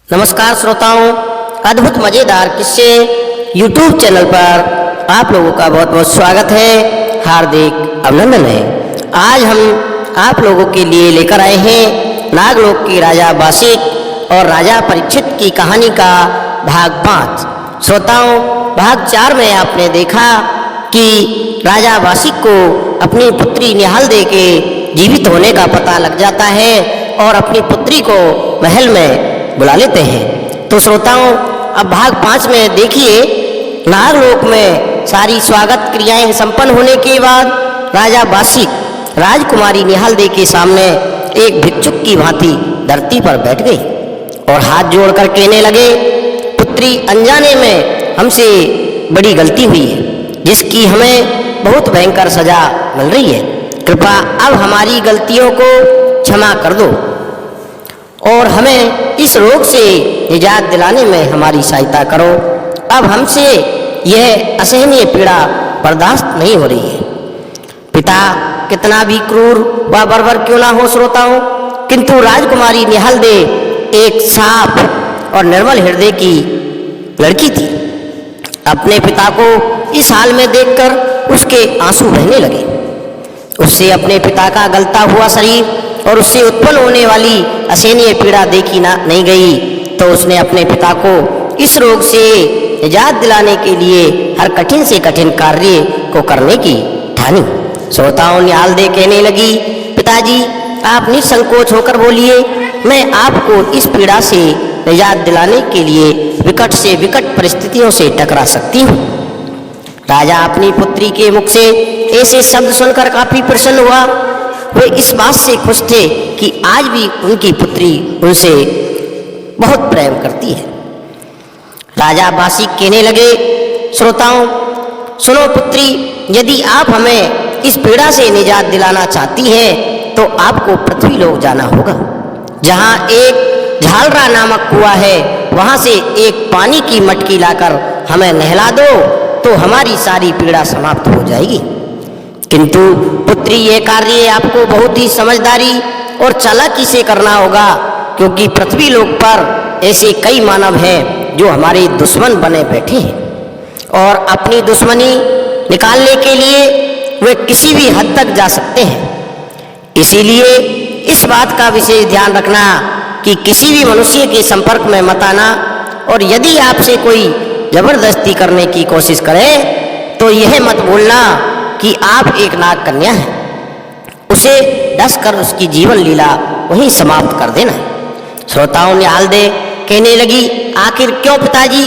नमस्कार श्रोताओं, अद्भुत मज़ेदार किस्से YouTube चैनल पर आप लोगों का बहुत बहुत स्वागत है, हार्दिक अभिनंदन है। आज हम आप लोगों के लिए लेकर आए हैं नागलोक के राजा वासिक और राजा परीक्षित की कहानी का भाग 5। श्रोताओं, भाग 4 में आपने देखा कि राजा वासिक को अपनी पुत्री निहाल दे के जीवित होने का पता लग जाता है और अपनी पुत्री को महल में बुला लेते हैं। तो श्रोताओं, अब भाग 5 में देखिए, नागलोक में सारी स्वागत क्रियाएं संपन्न होने के बाद राजा वासिक राजकुमारी निहाल दे के सामने एक भिक्षुक की भांति धरती पर बैठ गई और हाथ जोड़कर कहने लगे, पुत्री, अनजाने में हमसे बड़ी गलती हुई है जिसकी हमें बहुत भयंकर सजा मिल रही है। कृपया अब हमारी गलतियों को क्षमा कर दो और हमें इस रोग से निजात दिलाने में हमारी सहायता करो। अब हमसे यह असहनीय पीड़ा बर्दाश्त नहीं हो रही है। पिता कितना भी क्रूर व बर्बर क्यों ना हो श्रोताओं, किंतु राजकुमारी निहाल दे एक साफ और निर्मल हृदय की लड़की थी। अपने पिता को इस हाल में देखकर उसके आंसू बहने लगे। उससे अपने पिता का गलता हुआ शरीर और उससे उत्पन्न होने वाली असहनीय पीड़ा देखी नहीं गई, तो उसने अपने पिता को इस रोग से निजात दिलाने के लिए हर कठिन से कठिन कार्य को करने की ठानी। श्रोताओं, निहाल दे कहने लगी, पिताजी, आप निसंकोच होकर बोलिए, मैं आपको इस पीड़ा से निजात दिलाने के लिए विकट से विकट परिस्थितियों से टकरा सकती हूँ। राजा अपनी पुत्री के मुख से ऐसे शब्द सुनकर काफी प्रसन्न हुआ। वे इस बात से खुश थे कि आज भी उनकी पुत्री उनसे बहुत प्रेम करती है। राजा वासिक कहने लगे, श्रोताओं सुनो पुत्री, यदि आप हमें इस पीड़ा से निजात दिलाना चाहती हैं तो आपको पृथ्वी लोक जाना होगा। जहाँ एक झालरा नामक कुआं है, वहाँ से एक पानी की मटकी लाकर हमें नहला दो तो हमारी सारी पीड़ा समाप्त हो जाएगी। किंतु पुत्री, ये कार्य आपको बहुत ही समझदारी और चालाकी से करना होगा, क्योंकि पृथ्वी लोक पर ऐसे कई मानव हैं जो हमारे दुश्मन बने बैठे हैं और अपनी दुश्मनी निकालने के लिए वे किसी भी हद तक जा सकते हैं। इसीलिए इस बात का विशेष ध्यान रखना कि किसी भी मनुष्य के संपर्क में मत आना, और यदि आपसे कोई जबरदस्ती करने की कोशिश करे तो यह मत भूलना कि आप एक नाग कन्या हैं। उसे डस कर उसकी जीवन लीला वहीं समाप्त कर देना। श्रोताओं, निहाल दे कहने लगी, आखिर क्यों पिताजी,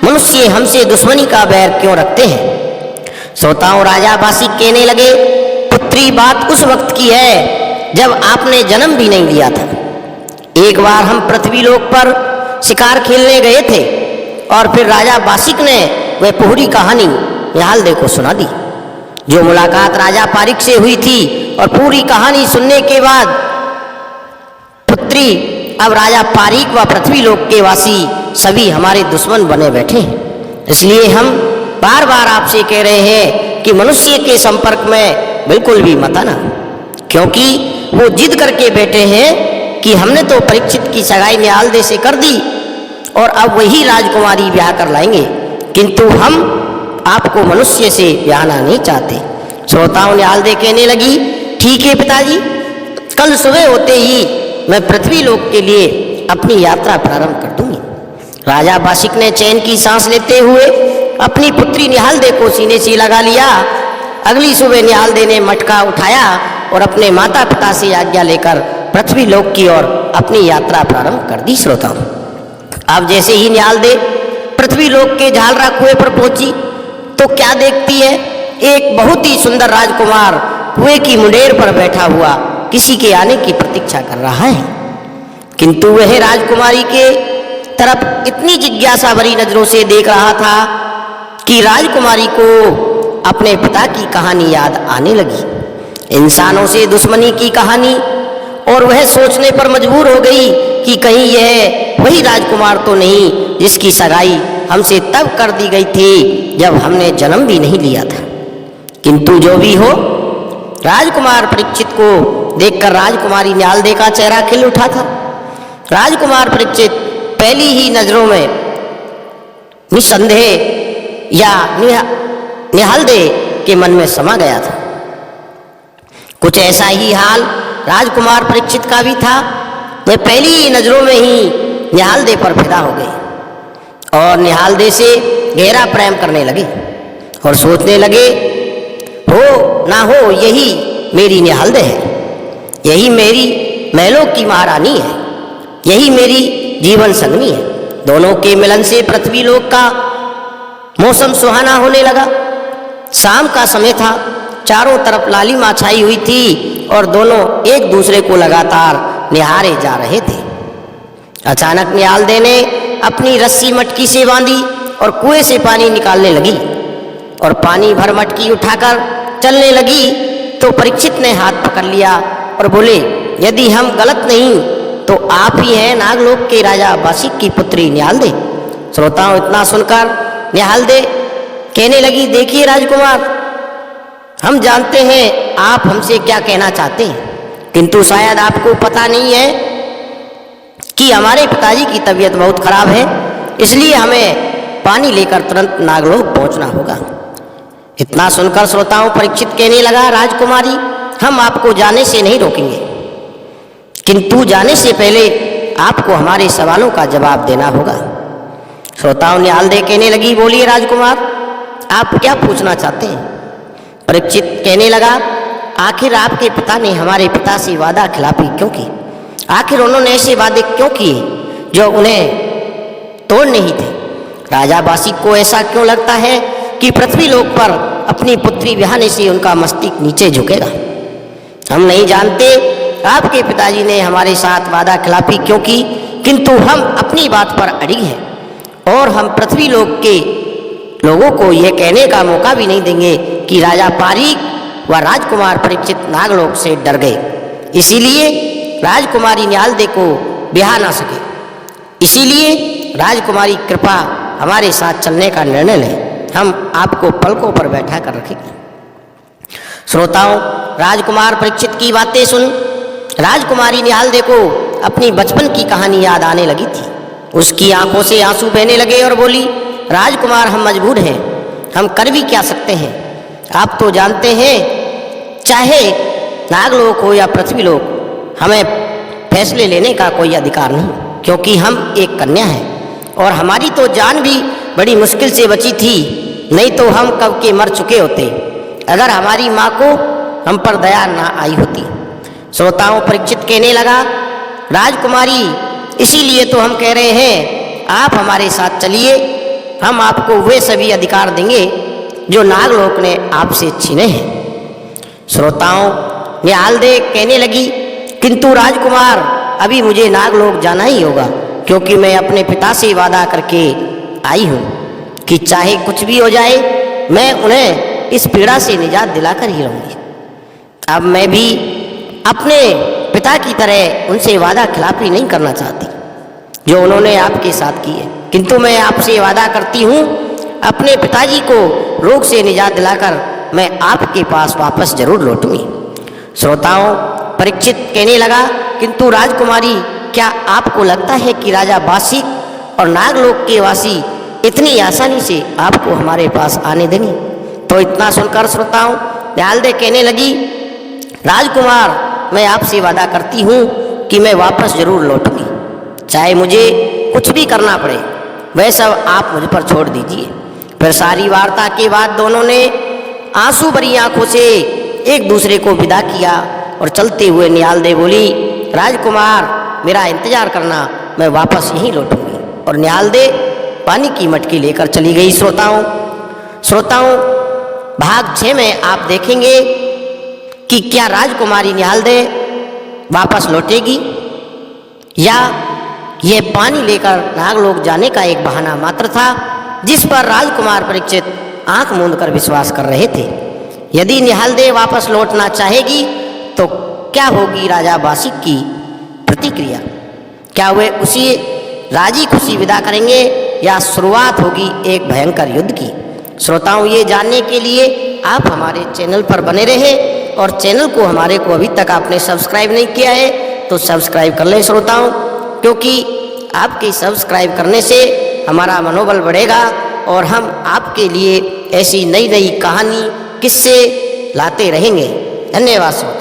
मनुष्य हमसे दुश्मनी का बैर क्यों रखते हैं? श्रोताओं, राजा वासिक कहने लगे, पुत्री, बात उस वक्त की है जब आपने जन्म भी नहीं लिया था। एक बार हम पृथ्वी लोक पर शिकार खेलने गए थे और फिर राजा वासिक ने वह पूरी कहानी निहाल दे को सुना दी। जो मुलाकात राजा पारिक से हुई थी और पूरी कहानी सुनने के बाद पुत्री, अब राजा पारिक व पृथ्वी लोक के वासी सभी हमारे दुश्मन बने बैठे हैं। इसलिए हम बार बार आपसे कह रहे हैं कि मनुष्य के संपर्क में बिल्कुल भी मत आना, क्योंकि वो जिद करके बैठे हैं कि हमने तो परीक्षित की सगाई निहाल दे से कर दी और अब वही राजकुमारी ब्याह कर लाएंगे, किंतु हम आपको मनुष्य से ब्याहना नहीं चाहते। श्रोताओं, निहाल दे कहने लगी, ठीक है पिताजी, कल सुबह होते ही मैं पृथ्वी लोक के लिए अपनी यात्रा प्रारंभ कर दूंगी। राजा वासिक ने चैन की सांस लेते हुए अपनी पुत्री निहाल दे को सीने से लगा लिया। अगली सुबह निहाल दे ने मटका उठाया और अपने माता पिता से आज्ञा लेकर पृथ्वी लोक की ओर अपनी यात्रा प्रारंभ कर दी। श्रोताओं, अब जैसे ही निहाल दे पृथ्वी लोक के झालरा कुएं पर पहुंची तो क्या देखती है, एक बहुत ही सुंदर राजकुमार कुएं की मुंडेर पर बैठा हुआ किसी के आने की प्रतीक्षा कर रहा है। किंतु वह राजकुमारी के तरफ इतनी जिज्ञासा भरी नजरों से देख रहा था कि राजकुमारी को अपने पिता की कहानी याद आने लगी, इंसानों से दुश्मनी की कहानी, और वह सोचने पर मजबूर हो गई कि कहीं यह वही राजकुमार तो नहीं जिसकी सगाई हमसे तब कर दी गई थी जब हमने जन्म भी नहीं लिया था। किंतु जो भी हो, राजकुमार परीक्षित को देखकर राजकुमारी निहाल दे का चेहरा खिल उठा था। राजकुमार परीक्षित पहली ही नजरों में निसंदेह या निहालदे के मन में समा गया था। कुछ ऐसा ही हाल राजकुमार परीक्षित का भी था। वे पहली ही नजरों में ही निहालदे पर फिदा हो गए और निहालदे से गहरा प्रेम करने लगे और सोचने लगे, हो ना हो यही मेरी निहालदे है, यही मेरी महलों की महारानी है, यही मेरी जीवन संगनी है। दोनों के मिलन से पृथ्वी लोक का मौसम सुहाना होने लगा। शाम का समय था, चारों तरफ लालिमा छाई हुई थी और दोनों एक दूसरे को लगातार निहारे जा रहे थे। अचानक निहालदे ने अपनी रस्सी मटकी से बांधी और कुएं से पानी निकालने लगी और पानी भर मटकी उठाकर चलने लगी तो परीक्षित ने हाथ पकड़ लिया और बोले, यदि हम गलत नहीं तो आप ही हैं नागलोक के राजा बासिक की पुत्री निहालदे। श्रोताओं, इतना सुनकर निहालदे कहने लगी, देखिए राजकुमार, हम जानते हैं आप हमसे क्या कहना चाहते हैं, किंतु शायद आपको पता नहीं है कि हमारे पिताजी की तबीयत बहुत खराब है, इसलिए हमें पानी लेकर तुरंत नागलोक पहुंचना होगा। इतना सुनकर श्रोताओं परीक्षित कहने लगा, राजकुमारी, हम आपको जाने से नहीं रोकेंगे, किंतु जाने से पहले आपको हमारे सवालों का जवाब देना होगा। श्रोताओं निहालदे कहने लगी, बोलिए राजकुमार, आप क्या पूछना चाहते हैं? परीक्षित कहने लगा, आखिर आपके पिता ने हमारे पिता से वादा खिलाफी क्यों की? आखिर उन्होंने ऐसे वादे क्यों किए जो उन्हें तोड़ने ही थे? राजा बासिक को ऐसा क्यों लगता है कि पृथ्वी लोक पर अपनी पुत्री ब्याहने से उनका मस्तिष्क नीचे झुकेगा? हम नहीं जानते आपके पिताजी ने हमारे साथ वादा खिलाफी क्यों की, किंतु हम अपनी बात पर अड़िग हैं और हम पृथ्वी लोक के लोगों को यह कहने का मौका भी नहीं देंगे कि राजा पारीक व राजकुमार परीक्षित नागलोक से डर गए, इसीलिए राजकुमारी निहालदे को ब्याह ना सके। इसीलिए राजकुमारी कृपा हमारे साथ चलने का निर्णय लें, हम आपको पलकों पर बैठा कर रखेंगे। श्रोताओं, राजकुमार परीक्षित की बातें सुन राजकुमारी निहालदे को अपनी बचपन की कहानी याद आने लगी थी। उसकी आंखों से आंसू बहने लगे और बोली, राजकुमार, हम मजबूर हैं, हम कर भी क्या सकते हैं? आप तो जानते हैं, चाहे नागलोक हो या पृथ्वी लोक, हमें फैसले लेने का कोई अधिकार नहीं, क्योंकि हम एक कन्या हैं और हमारी तो जान भी बड़ी मुश्किल से बची थी, नहीं तो हम कब के मर चुके होते अगर हमारी माँ को हम पर दया ना आई होती। श्रोताओं परीक्षित कहने लगा, राजकुमारी, इसीलिए तो हम कह रहे हैं आप हमारे साथ चलिए, हम आपको वे सभी अधिकार देंगे जो नागलोक ने आपसे छीने हैं। श्रोताओं निहालदे कहने लगी, किंतु राजकुमार, अभी मुझे नागलोक जाना ही होगा, क्योंकि मैं अपने पिता से वादा करके आई हूँ कि चाहे कुछ भी हो जाए मैं उन्हें इस पीड़ा से निजात दिलाकर ही रहूँगी। अब मैं भी अपने पिता की तरह उनसे वादा खिलाफी नहीं करना चाहती जो उन्होंने आपके साथ की है, किंतु मैं आपसे वादा करती हूँ अपने पिताजी को रोग से निजात दिलाकर मैं आपके पास वापस जरूर लौटूंगी। श्रोताओं परीक्षित कहने लगा, किंतु राजकुमारी, क्या आपको लगता है कि राजा बासिक और नागलोक के वासी इतनी आसानी से आपको हमारे पास आने देंगे? तो इतना सुनकर श्रोताओं निहालदे कहने लगी, राजकुमार, मैं आपसे वादा करती हूँ कि मैं वापस जरूर लौटूंगी, चाहे मुझे कुछ भी करना पड़े, वह सब आप मुझ पर छोड़ दीजिए। फिर सारी वार्ता के बाद दोनों ने आंसू भरी आंखों से एक दूसरे को विदा किया और चलते हुए निहालदे बोली, राजकुमार, मेरा इंतजार करना, मैं वापस यहीं लौटूंगी। और निहालदे पानी की मटकी लेकर चली गई। श्रोताओं भाग 6 में आप देखेंगे कि क्या राजकुमारी निहालदे वापस लौटेगी या यह पानी लेकर नागलोक जाने का एक बहाना मात्र था जिस पर राजकुमार परीक्षित आंख मूंद कर विश्वास कर रहे थे। यदि निहालदे वापस लौटना चाहेगी तो क्या होगी राजा बासिक की प्रतिक्रिया? क्या वे उसी राजी खुशी विदा करेंगे या शुरुआत होगी एक भयंकर युद्ध की? श्रोताओं ये जानने के लिए आप हमारे चैनल पर बने रहें और चैनल को हमारे को अभी तक आपने सब्सक्राइब नहीं किया है तो सब्सक्राइब कर लें श्रोताओं, क्योंकि आपके सब्सक्राइब करने से हमारा मनोबल बढ़ेगा और हम आपके लिए ऐसी नई नई कहानी किस्से लाते रहेंगे। धन्यवाद।